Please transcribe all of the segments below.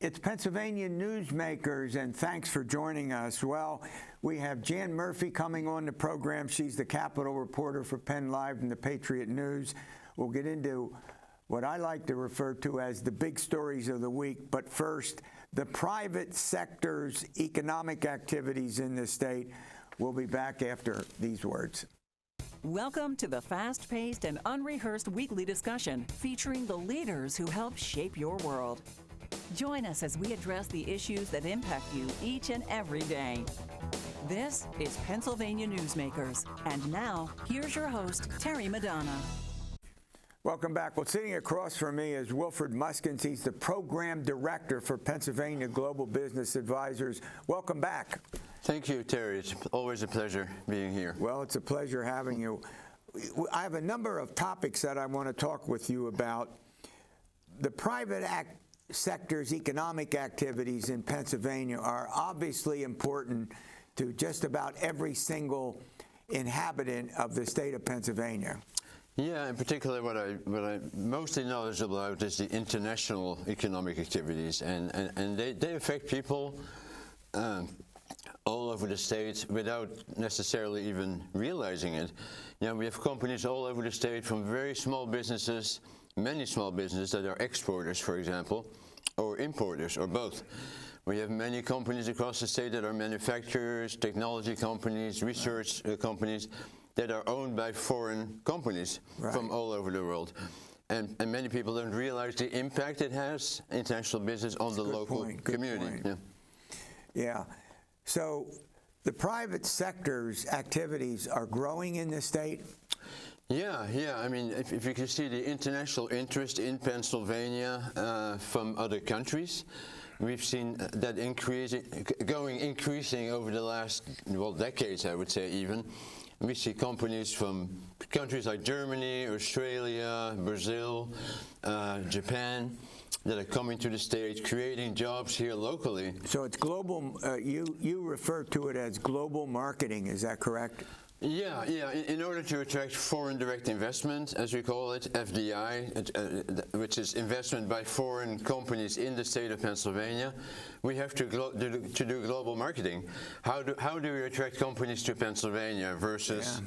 It's Pennsylvania Newsmakers, and thanks for joining us. Well, we have Jan Murphy coming on the program. She's the Capitol reporter for PennLive and the Patriot News. We'll get into what I like to refer to as the big stories of the week. But first, the private sector's economic activities in the state. We'll be back after these words. Welcome to the fast-paced and unrehearsed weekly discussion featuring the leaders who help shape your world. Join us as we address the issues that impact you each and every day. This is Pennsylvania Newsmakers. And now, here's your host, Terry Madonna. Welcome back. Well, sitting across from me is Wilfred Muskens. He's the program director for Pennsylvania Global Business Advisors. Welcome back. Thank you, Terry. It's always a pleasure being here. Well, it's a pleasure having you. I have a number of topics that I want to talk with you about. The private sector's economic activities in Pennsylvania are obviously important to just about every single inhabitant of the state of Pennsylvania. Yeah, in particular, what I'm mostly knowledgeable about is the international economic activities, and they affect people all over the state without necessarily even realizing it. You know, we have companies all over the state, from very small businesses, many small businesses that are exporters, for example, or importers, or both. We have many companies across the state that are manufacturers, technology companies, research companies that are owned by foreign companies from all over the world. And many people don't realize the impact it has, international business, on the local community. Yeah. So the private sector's activities are growing in the state? Yeah. I mean, if you can see the international interest in Pennsylvania from other countries, we've seen that increasing over the last, decades, I would say even. We see companies from countries like Germany, Australia, Brazil, Japan, that are coming to the state, creating jobs here locally. So it's global, you refer to it as global marketing, is that correct? Yeah. In order to attract foreign direct investment, as we call it, FDI, which is investment by foreign companies in the state of Pennsylvania, we have to do global marketing. How do we attract companies to Pennsylvania versus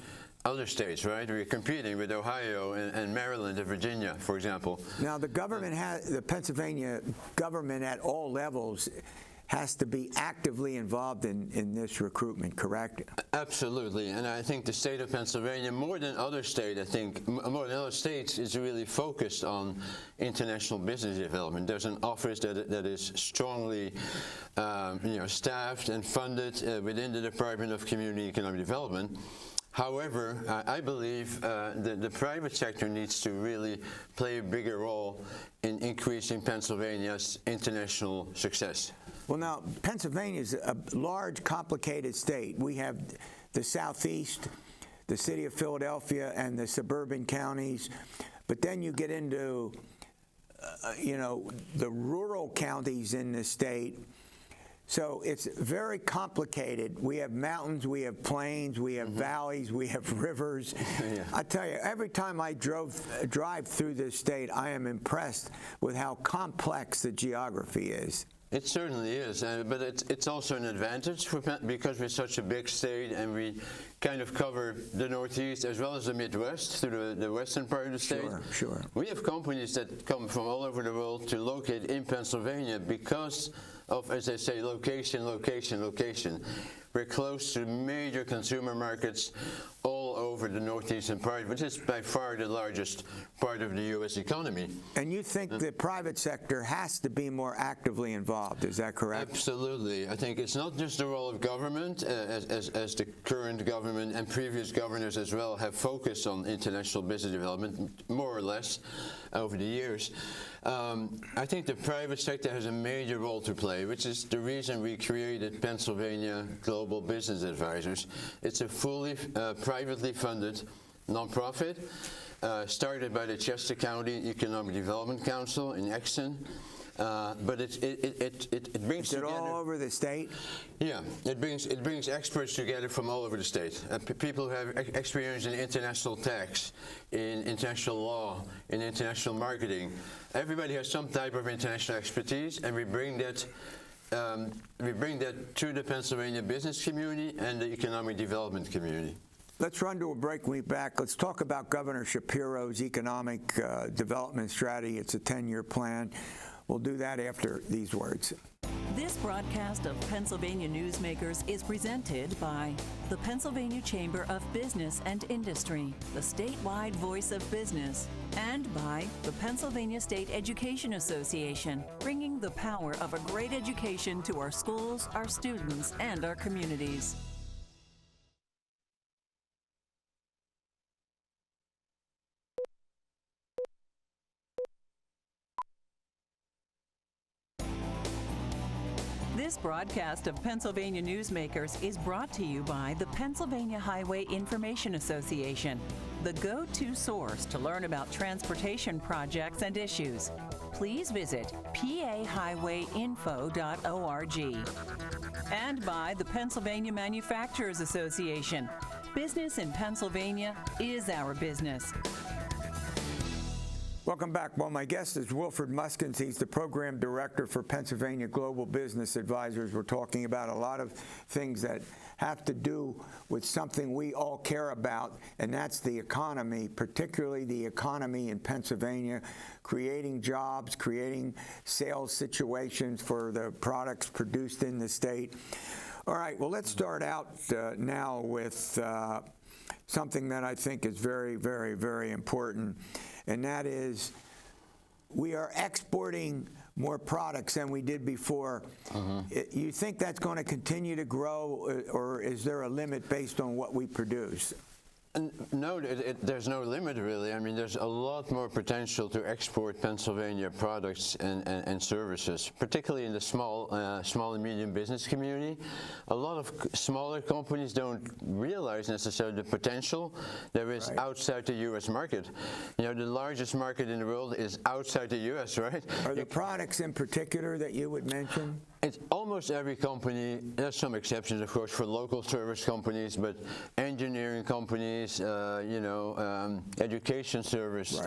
other states, right? We're competing with Ohio and Maryland and Virginia, for example. Now, the Pennsylvania government at all levels has to be actively involved in this recruitment, correct? Absolutely, and I think the state of Pennsylvania, more than other states, is really focused on international business development. There's an office that is strongly, staffed and funded within the Department of Community and Economic Development. However, I believe the private sector needs to really play a bigger role in increasing Pennsylvania's international success. Well, now, Pennsylvania is a large, complicated state. We have the Southeast, the city of Philadelphia, and the suburban counties. But then you get into, the rural counties in the state. So it's very complicated. We have mountains, we have plains, we have valleys, we have rivers. I tell you, every time I drive through this state, I am impressed with how complex the geography is. It certainly is, but it's also an advantage because we're such a big state and we kind of cover the Northeast as well as the Midwest through the western part of the state. Sure. We have companies that come from all over the world to locate in Pennsylvania because of, as they say, location. We're close to major consumer markets all over the northeastern part, which is by far the largest part of the U.S. economy. And you think the private sector has to be more actively involved, is that correct? Absolutely. I think it's not just the role of government, as the current government and previous governors as well have focused on international business development, more or less, over the years. I think the private sector has a major role to play, which is the reason we created Pennsylvania Global Business Advisors. It's a fully privately funded nonprofit started by the Chester County Economic Development Council in Exton. But it brings Is it together all over the state? Yeah, it brings experts together from all over the state. People who have experience in international tax, in international law, in international marketing. Everybody has some type of international expertise, and we bring that to the Pennsylvania business community and the economic development community. Let's run to a break. When we back, let's talk about Governor Shapiro's economic development strategy. It's a 10-year plan. We'll do that after these words. This broadcast of Pennsylvania Newsmakers is presented by the Pennsylvania Chamber of Business and Industry, the statewide voice of business, and by the Pennsylvania State Education Association, bringing the power of a great education to our schools, our students, and our communities. This broadcast of Pennsylvania Newsmakers is brought to you by the Pennsylvania Highway Information Association, the go-to source to learn about transportation projects and issues. Please visit pahighwayinfo.org. And by the Pennsylvania Manufacturers Association. Business in Pennsylvania is our business. Welcome back. Well, my guest is Wilfred Muskens. He's the program director for Pennsylvania Global Business Advisors. We're talking about a lot of things that have to do with something we all care about, and that's the economy, particularly the economy in Pennsylvania, creating jobs, creating sales situations for the products produced in the state. All right, well, let's start out now with something that I think is very, very, very important, and that is we are exporting more products than we did before. You think that's going to continue to grow, or is there a limit based on what we produce? No, there's no limit really. I mean, there's a lot more potential to export Pennsylvania products and services, particularly in the small and medium business community. A lot of smaller companies don't realize necessarily the potential there is outside the U.S. market. You know, the largest market in the world is outside the U.S., right? Are there products in particular that you would mention? It's almost every company. There's some exceptions, of course, for local service companies, but engineering companies, education service,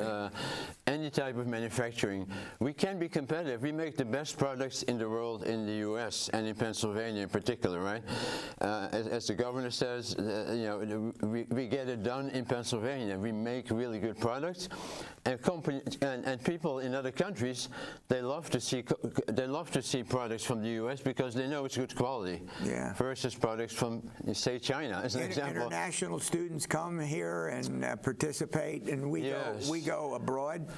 any type of manufacturing. We can be competitive. We make the best products in the world in the U.S. and in Pennsylvania in particular, right? As the governor says, we get it done in Pennsylvania. We make really good products, and companies and people in other countries, they love to see products from the U.S. because they know it's good quality versus products from, say, China, as an example. International students come here and participate, and we go abroad.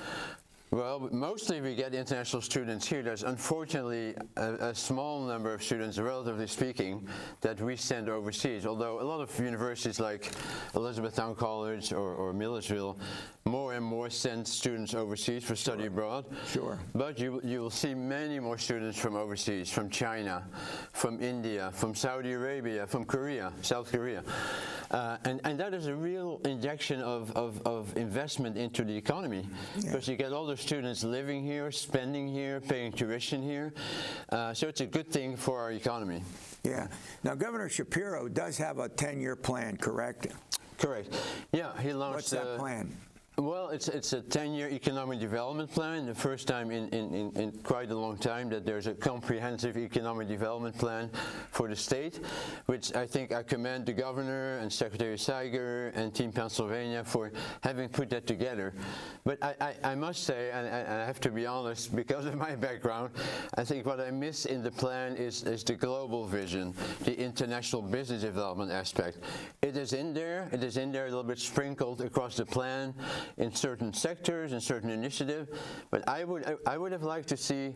Well, mostly we get international students here. There's unfortunately a small number of students, relatively speaking, that we send overseas, although a lot of universities like Elizabethtown College or Millersville more and more send students overseas for study abroad. Sure. But you will see many more students from overseas, from China, from India, from Saudi Arabia, from Korea, South Korea. And that is a real injection of investment into the economy, because you get all the students living here, spending here, paying tuition here. So it's a good thing for our economy. Yeah. Now, Governor Shapiro does have a 10-year plan, correct? Correct. Yeah, he launched. What's that plan? Well, it's a 10-year economic development plan, the first time in quite a long time that there's a comprehensive economic development plan for the state, which I think I commend the governor and Secretary Seiger and Team Pennsylvania for having put that together. But I must say, and I have to be honest, because of my background, I think what I miss in the plan is the global vision, the international business development aspect. It is in there. It is in there a little bit sprinkled across the plan, in certain sectors, in certain initiatives, but I would have liked to see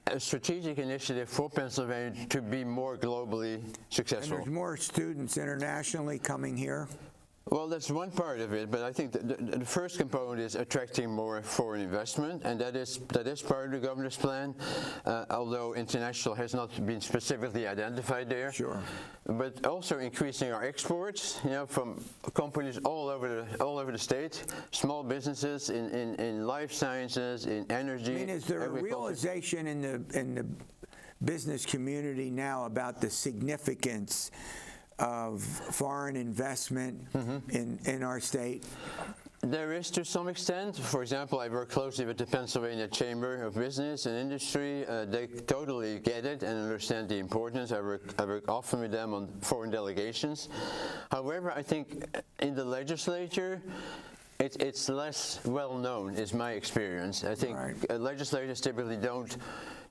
a strategic initiative for Pennsylvania to be more globally successful. And there's more students internationally coming here? Well, that's one part of it, but I think the first component is attracting more foreign investment, and that is part of the governor's plan, although international has not been specifically identified there. Sure. But also increasing our exports, from companies all over the state, small businesses in life sciences, in energy. I mean, is there a realization in the business community now about the significance of foreign investment in our state? There is to some extent. For example, I work closely with the Pennsylvania Chamber of Business and Industry. They totally get it and understand the importance. I work often with them on foreign delegations. However, I think in the legislature, it's less well known, is my experience. I think legislators typically don't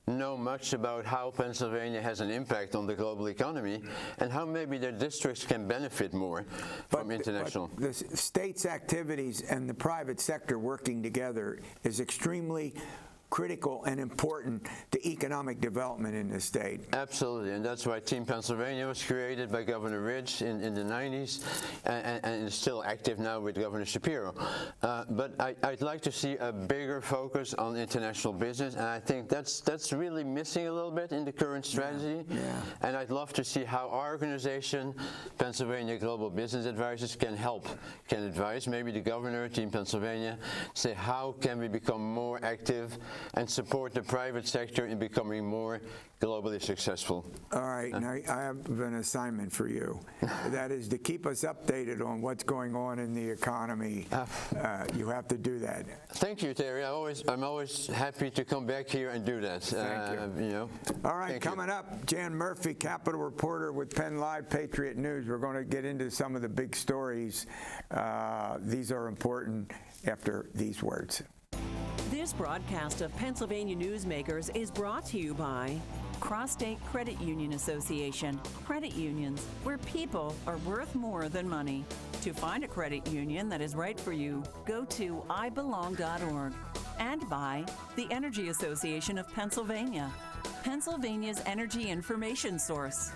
know much about how Pennsylvania has an impact on the global economy and how maybe their districts can benefit more from international. But the state's activities and the private sector working together is extremely critical and important to economic development in the state. Absolutely, and that's why Team Pennsylvania was created by Governor Ridge in the 90s and is still active now with Governor Shapiro. But I'd like to see a bigger focus on international business, and I think that's really missing a little bit in the current strategy. Yeah. And I'd love to see how our organization, Pennsylvania Global Business Advisors, can advise maybe the governor, Team Pennsylvania, say how can we become more active and support the private sector in becoming more globally successful. All right, now I have an assignment for you. That is to keep us updated on what's going on in the economy. You have to do that. Thank you, Terry. I'm always happy to come back here and do that. Thank you. All right, coming up, Jan Murphy, Capitol reporter with PennLive, Patriot News. We're going to get into some of the big stories. These are important after these words. This broadcast of Pennsylvania Newsmakers is brought to you by Cross-State Credit Union Association. Credit unions, where people are worth more than money. To find a credit union that is right for you, go to ibelong.org. And by the Energy Association of Pennsylvania, Pennsylvania's energy information source.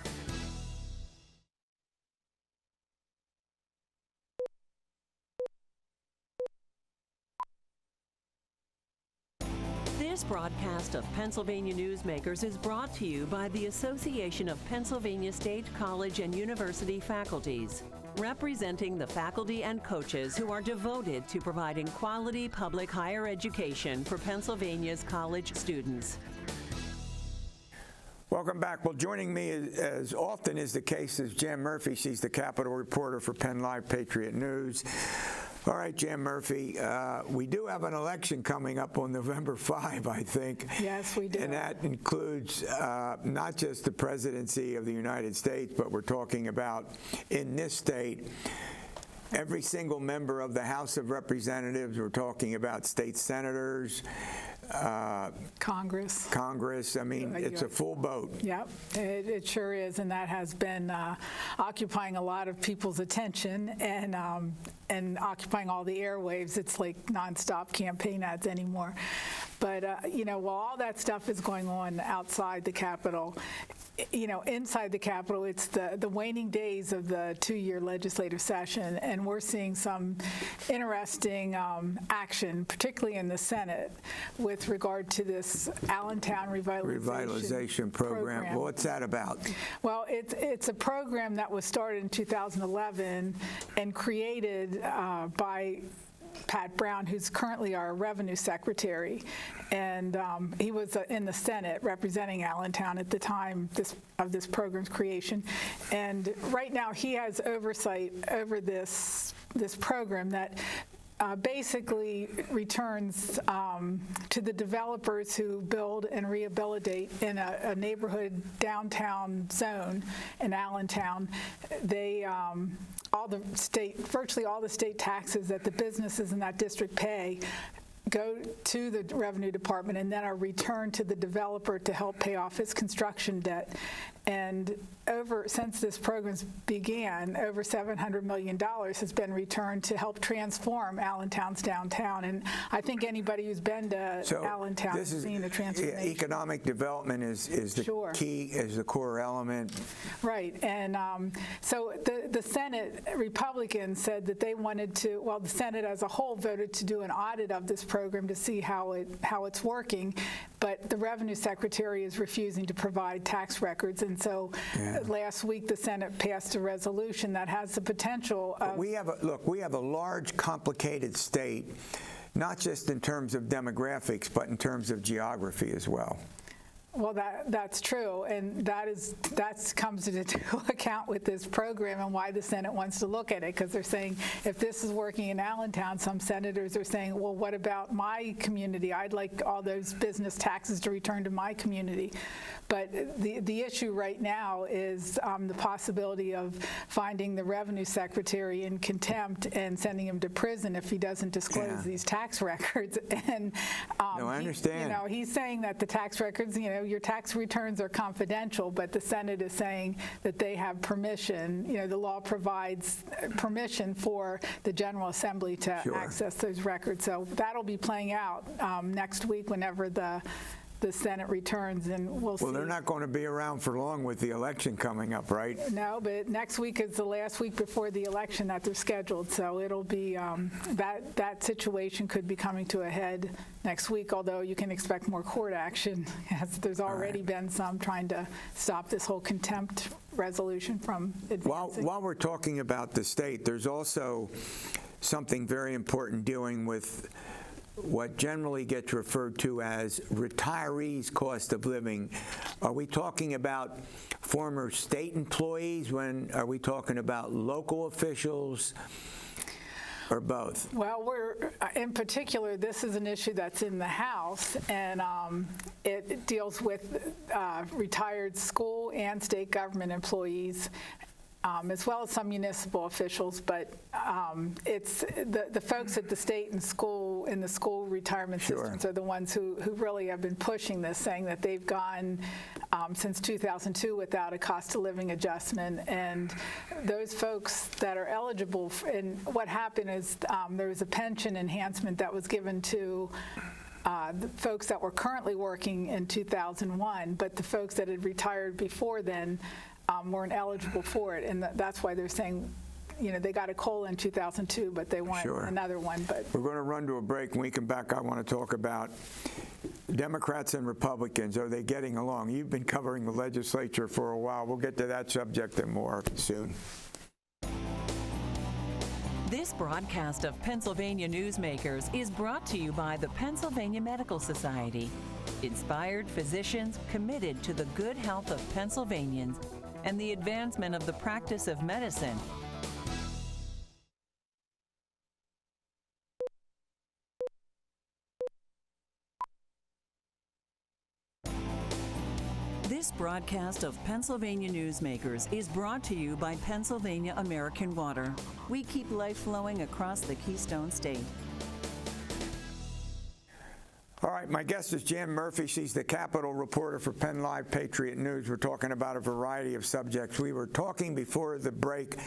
This broadcast of Pennsylvania Newsmakers is brought to you by the Association of Pennsylvania State College and University Faculties, representing the faculty and coaches who are devoted to providing quality public higher education for Pennsylvania's college students. Welcome back. Well, joining me as often is the case is Jan Murphy. She's the Capitol reporter for PennLive Patriot News. All right, Jan Murphy, we do have an election coming up on November 5, I think. Yes, we do. And that includes not just the presidency of the United States, but we're talking about, in this state, every single member of the House of Representatives. We're talking about state senators, Congress. I mean, it's a full boat. Yep, it sure is, and that has been occupying a lot of people's attention and occupying all the airwaves. It's like nonstop campaign ads anymore. But while all that stuff is going on outside the Capitol, inside the Capitol, it's the waning days of the two-year legislative session, and we're seeing some interesting action, particularly in the Senate, with regard to this Allentown revitalization program. Well, what's that about? Well, it's a program that was started in 2011 and created by Pat Brown, who's currently our revenue secretary, and he was in the Senate representing Allentown at the time of this program's creation. And right now he has oversight over this program that basically returns to the developers who build and rehabilitate in a neighborhood downtown zone in Allentown. They virtually all the state taxes that the businesses in that district pay go to the Revenue Department and then are returned to the developer to help pay off his construction debt. And since this program began, over $700 million has been returned to help transform Allentown's downtown. And I think anybody who's been to Allentown has seen a transformation. Economic development is the key, is the core element. Right. And so the Senate Republicans said that they wanted to, well, the Senate as a whole voted to do an audit of this program to see how it's working. But the Revenue Secretary is refusing to provide tax records. And so last week the Senate passed a resolution that has the potential of... We have a large, complicated state, not just in terms of demographics, but in terms of geography as well. Well, that's true, and that comes into account with this program and why the Senate wants to look at it, because they're saying if this is working in Allentown, some senators are saying, well, what about my community? I'd like all those business taxes to return to my community. But the issue right now is the possibility of finding the Revenue Secretary in contempt and sending him to prison if he doesn't disclose these tax records. And no, I understand. He's saying that the tax records, your tax returns are confidential, but the Senate is saying that they have permission. The law provides permission for the General Assembly to access those records. So that'll be playing out next week whenever the Senate returns, and we'll see. Well, they're not going to be around for long with the election coming up, right? No, but next week is the last week before the election that they're scheduled, so it'll be, that situation could be coming to a head next week, although you can expect more court action, as there's already been some trying to stop this whole contempt resolution from advancing. While we're talking about the state, there's also something very important dealing with what generally gets referred to as retirees' cost of living. Are we talking about former state employees? Are we talking about local officials, or both? Well, in particular, this is an issue that's in the House, and it deals with retired school and state government employees, as well as some municipal officials, but it's the folks at the state and school, in the school retirement systems are the ones who really have been pushing this, saying that they've gone since 2002 without a cost of living adjustment. And those folks that are eligible, and what happened is there was a pension enhancement that was given to the folks that were currently working in 2001, but the folks that had retired before then weren't eligible for it, and that's why they're saying, they got a COLA in 2002, but they want another one. But we're going to run to a break. When we come back, I want to talk about Democrats and Republicans. Are they getting along? You've been covering the legislature for a while. We'll get to that subject and more soon. This broadcast of Pennsylvania Newsmakers is brought to you by the Pennsylvania Medical Society. Inspired physicians committed to the good health of Pennsylvanians and the advancement of the practice of medicine. This broadcast of Pennsylvania Newsmakers is brought to you by Pennsylvania American Water. We keep life flowing across the Keystone State. All right, my guest is Jan Murphy. She's the Capitol reporter for PennLive Patriot News. We're talking about a variety of subjects. We were talking before the break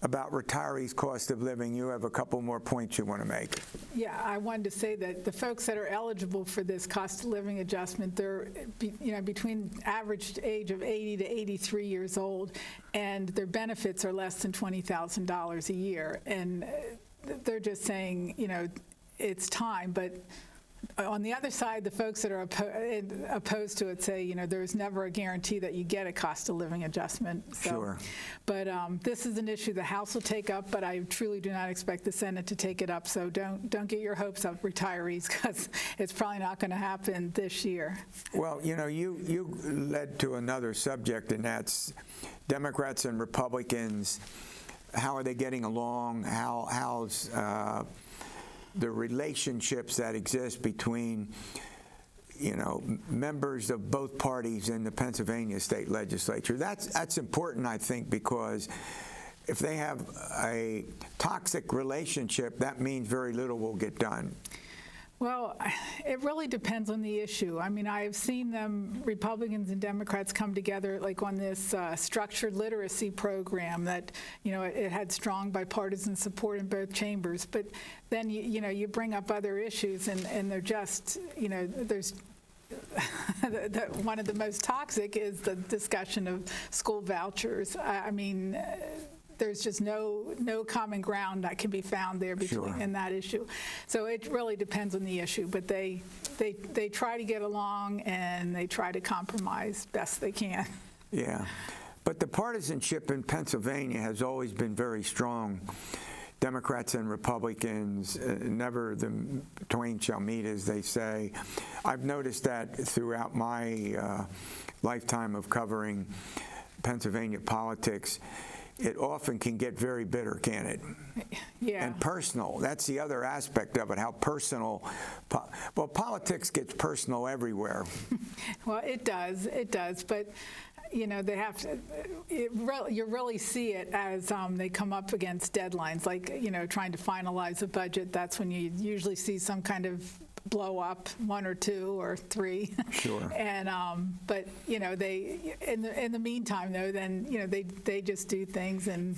about retirees' cost of living. You have a couple more points you want to make. Yeah, I wanted to say that the folks that are eligible for this cost of living adjustment, they're between average age of 80 to 83 years old, and their benefits are less than $20,000 a year. And they're just saying, it's time, but on the other side, the folks that are opposed to it say, there's never a guarantee that you get a cost of living adjustment. So, but this is an issue the House will take up, but I truly do not expect the Senate to take it up. So don't get your hopes up, retirees, because it's probably not going to happen this year. Well, you led to another subject, and that's Democrats and Republicans. How are they getting along? How's the relationships that exist between, members of both parties in the Pennsylvania state legislature. That's important, I think, because if they have a toxic relationship, that means very little will get done. Well, it really depends on the issue. I mean, I've seen them, Republicans and Democrats, come together like on this structured literacy program that, it had strong bipartisan support in both chambers. But then, you bring up other issues and they're just, there's one of the most toxic is the discussion of school vouchers. I mean, there's just no common ground that can be found there in that issue. So it really depends on the issue, but they try to get along and they try to compromise best they can. Yeah, but the partisanship in Pennsylvania has always been very strong. Democrats and Republicans, never the twain shall meet, as they say. I've noticed that throughout my lifetime of covering Pennsylvania politics. It often can get very bitter, can it? Yeah. And personal. That's the other aspect of it, how personal. Well, politics gets personal everywhere. Well, it does. But, they have to, you really see it as they come up against deadlines, like, trying to finalize a budget. That's when you usually see some kind of blow up, 1 or 2 or 3. Sure. And but they in the meantime though, then they just do things and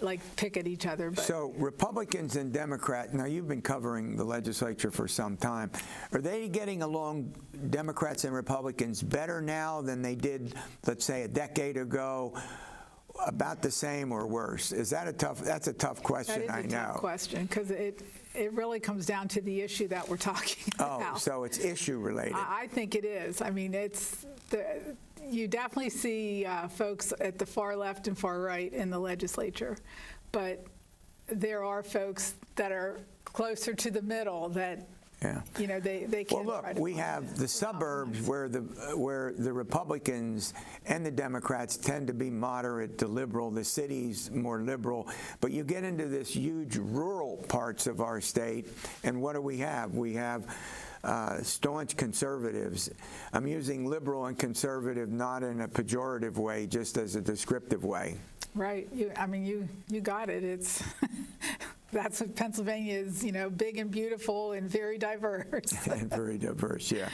like pick at each other. But. So Republicans and Democrats. Now you've been covering the legislature for some time. Are they getting along, Democrats and Republicans, better now than they did, let's say, a decade ago? About the same or worse? Is that that's a tough question? That is a tough question because it really comes down to the issue that we're talking about. Oh, so it's issue related. I think it is. I mean, you definitely see folks at the far left and far right in the legislature, but there are folks that are closer to the middle that. Yeah. They can't. Well, look, we have the suburbs where the Republicans and the Democrats tend to be moderate to liberal. The cities more liberal, but you get into this huge rural parts of our state, and what do we have? We have staunch conservatives. I'm using liberal and conservative not in a pejorative way, just as a descriptive way. Right. You got it. It's. That's what Pennsylvania is, big and beautiful and very diverse. And very diverse, yeah.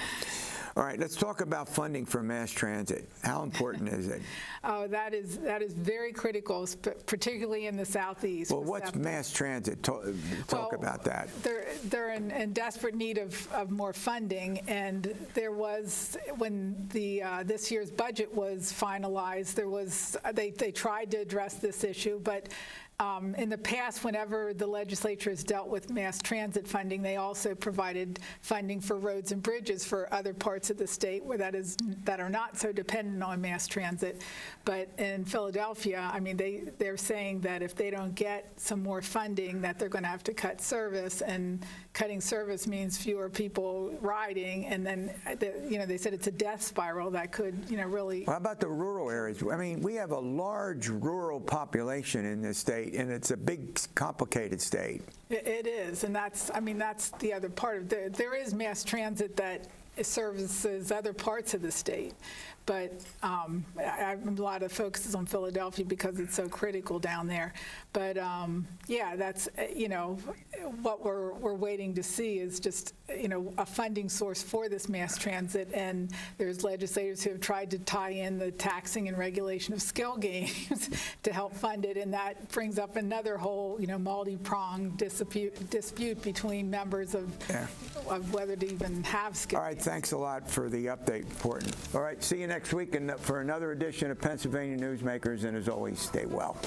All right, let's talk about funding for mass transit. How important is it? Oh, that is very critical, particularly in the Southeast. Well, what's mass transit? Talk about that. They're in desperate need of more funding, and there was, when this year's budget was finalized, they tried to address this issue, but in the past, whenever the legislature has dealt with mass transit funding, they also provided funding for roads and bridges for other parts of the state that are not so dependent on mass transit. But in Philadelphia, they're saying that if they don't get some more funding, that they're going to have to cut service, and cutting service means fewer people riding, and then they said it's a death spiral that could really. How about the rural areas? We have a large rural population in this state, and it's a big, complicated state. It is, and that's the other part of it. There is mass transit that services other parts of the state, but a lot of focus is on Philadelphia because it's so critical down there. But that's what we're waiting to see is just a funding source for this mass transit, and there's legislators who have tried to tie in the taxing and regulation of skill games to help fund it, and that brings up another whole multi-pronged dispute between members of whether to even have skill. All right, thanks a lot for the update. Important. All right, see you next week for another edition of Pennsylvania Newsmakers, and as always, stay well.